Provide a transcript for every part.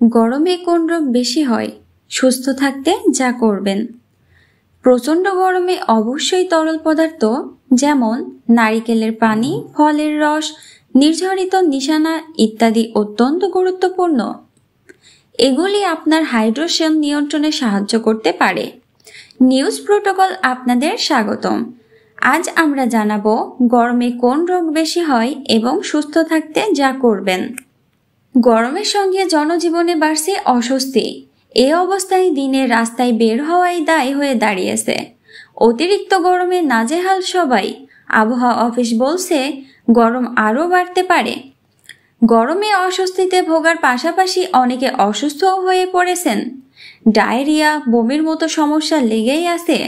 গরমে কোন রোগ বেশি হয়? সুস্থ থাকতে যা করবেন। প্রচণ্ড গরমে অবশ্যই তরল পদার্থ যেমন নারিকেলের পানি, ফলের রস, নির্ঝরিত নিশানা ইত্যাদি অত্যন্ত গুরুত্বপূর্ণ। এগুলি আপনার হাইড্রেশন নিয়ন্ত্রণে সাহায্য করতে পারে। নিউজ প্রোটোকল আপনাদের স্বাগতম। আজ আমরা জানাবো গরমে কোন রোগ বেশি হয় এবং সুস্থ থাকতে যা করবেন। গরমের সঙ্গে জনজীবনে বাড়ছে অস্বস্তি। এ অবস্থায় দিনে রাস্তায় বের হওয়াই দায় হয়ে দাঁড়িয়েছে। অতিরিক্ত গরমে নাজেহাল সবাই। আবহাওয়া অফিস বলছে গরম আরও বাড়তে পারে। গরমে অস্বস্তিতে ভোগার পাশাপাশি অনেকে অসুস্থও হয়ে পড়েছেন। ডায়রিয়া, বমির মতো সমস্যা লেগেই আছে।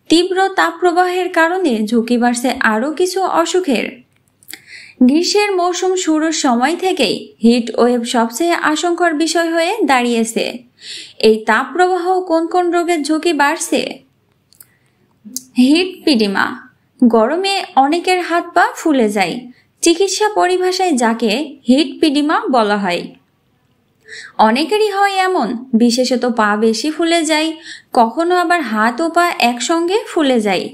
তীব্র তাপপ্রবাহের কারণে ঝুঁকি বাড়ছে আরও কিছু অসুখের। গ্রীষ্মের মৌসুম শুরুর সময় থেকেই হিট ওয়েভ সবচেয়ে আশঙ্কার বিষয় হয়ে দাঁড়িয়েছে। এই তাপপ্রবাহ কোন কোন রোগের ঝুঁকি বাড়ছে? হিট পিডিমা। গরমে অনেকের হাত পা ফুলে যায়। চিকিৎসা পরিভাষায় যাকে হিট পিডিমা বলা হয়। অনেকেরই হয় এমন, বিশেষত পা বেশি ফুলে যায়, কখনো আবার হাত ও পা একসঙ্গে ফুলে যায়।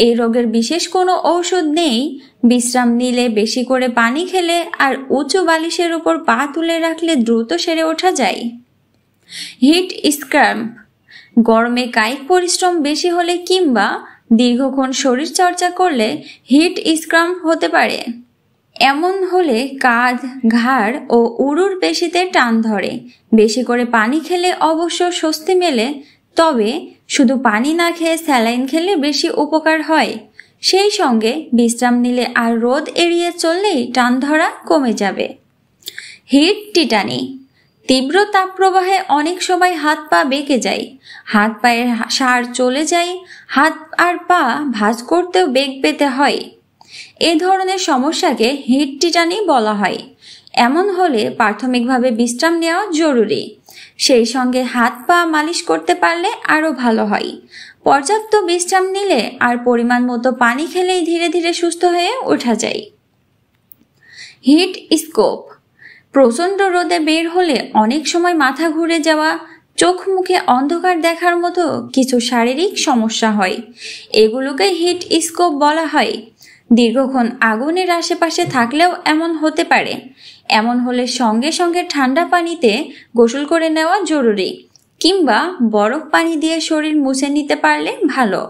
এই রোগের বিশেষ কোনো ঔষধ নেই। বিশ্রাম নিলে, বেশি করে পানি খেলে আর উঁচু বালিশের উপর পা তুলে রাখলে দ্রুত সেরে ওঠা যায়। হিট স্ক্র্যাম্প। গরমে কায়িক পরিশ্রম বেশি হলে কিংবা দীর্ঘক্ষণ শরীর চর্চা করলে হিট স্ক্র্যাম্প হতে পারে। এমন হলে কাঁধ, ঘাড় ও উরুর পেশিতে টান ধরে। বেশি করে পানি খেলে অবশ্য স্বস্তি মেলে, তবে শুধু পানি না খেয়ে স্যালাইন খেলে বেশি উপকার হয়। সেই সঙ্গে বিশ্রাম নিলে আর রোদ এড়িয়ে চললেই টান ধরা কমে যাবে। Heat tetany. তীব্র তাপপ্রবাহে অনেক সময় হাত পা বেঁকে যায়, হাত পায়ের সার চলে যায়, হাত আর পা ভাঁজ করতেও বেগ পেতে হয়। এ ধরনের সমস্যাকে হিট টিটানি বলা হয়। এমন হলে প্রাথমিকভাবে বিশ্রাম নেওয়া জরুরি। সেই সঙ্গে হাত পা মালিশ করতে পারলে আরও ভালো হয়। পর্যাপ্ত বিশ্রাম নিলে আর পরিমাণ মতো পানি খেলেই ধীরে ধীরে সুস্থ হয়ে ওঠা যায়। Heat stroke. প্রচণ্ড রোদে বের হলে অনেক সময় মাথা ঘুরে যাওয়া, চোখ মুখে অন্ধকার দেখার মতো কিছু শারীরিক সমস্যা হয়। এগুলোকে হিট স্ট্রোক বলা হয়। দীর্ঘক্ষণ আগুনের আশেপাশে থাকলেও এমন হতে পারে। এমন হলে সঙ্গে সঙ্গে ঠান্ডা পানিতে গোসল করে নেওয়া জরুরি, কিংবা বরফ পানি দিয়ে শরীর মুছে নিতে পারলে ভালো।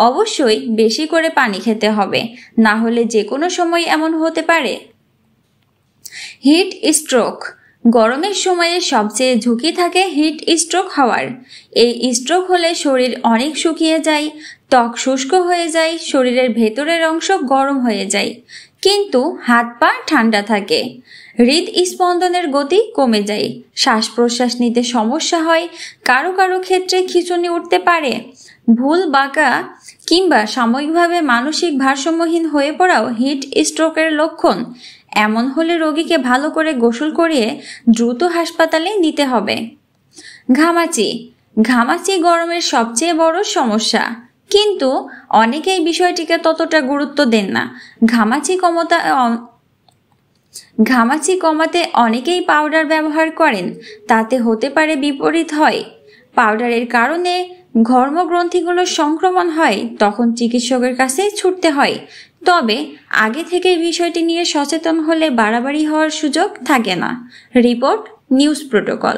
অবশ্যই বেশি করে পানি খেতে হবে, না হলে যে কোনো সময় এমন হতে পারে। Heat stroke. গরমের সময়ে সবচেয়ে ঝুঁকি থাকে হিট স্ট্রোক হওয়ার। এই স্ট্রোক হলে শরীর অনেক শুকিয়ে যায়, ত্বক শুষ্ক হয়ে যায়, শরীরের ভেতরের অংশ গরম হয়ে যায়, কিন্তু হাত পা ঠান্ডা থাকে। হৃদস্পন্দনের গতি কমে যায়, শ্বাস প্রশ্বাস নিতে সমস্যা হয়, কারো কারো ক্ষেত্রে খিঁচুনি উঠতে পারে। ভুল বাঁকা কিংবা সাময়িকভাবে মানসিক ভারসাম্যহীন হয়ে পড়াও হিট স্ট্রোকের লক্ষণ। এমন হলে রোগীকে ভালো করে গোসল করিয়ে দ্রুত হাসপাতালে নিতে হবে। ঘামাচি। ঘামাচি গরমের সবচেয়ে বড় সমস্যা, কিন্তু অনেকেই বিষয়টিকে ততটা গুরুত্ব দেন না। ঘামাচি কমাতে অনেকেই পাউডার ব্যবহার করেন, তাতে হতে পারে বিপরীত হয়। পাউডারের কারণে ঘর্মগ্রন্থিগুলোর সংক্রমণ হয়, তখন চিকিৎসকের কাছে ছুটতে হয়। তবে আগে থেকে বিষয়টি নিয়ে সচেতন হলে বাড়াবাড়ি হওয়ার সুযোগ থাকে না। Report news protocol.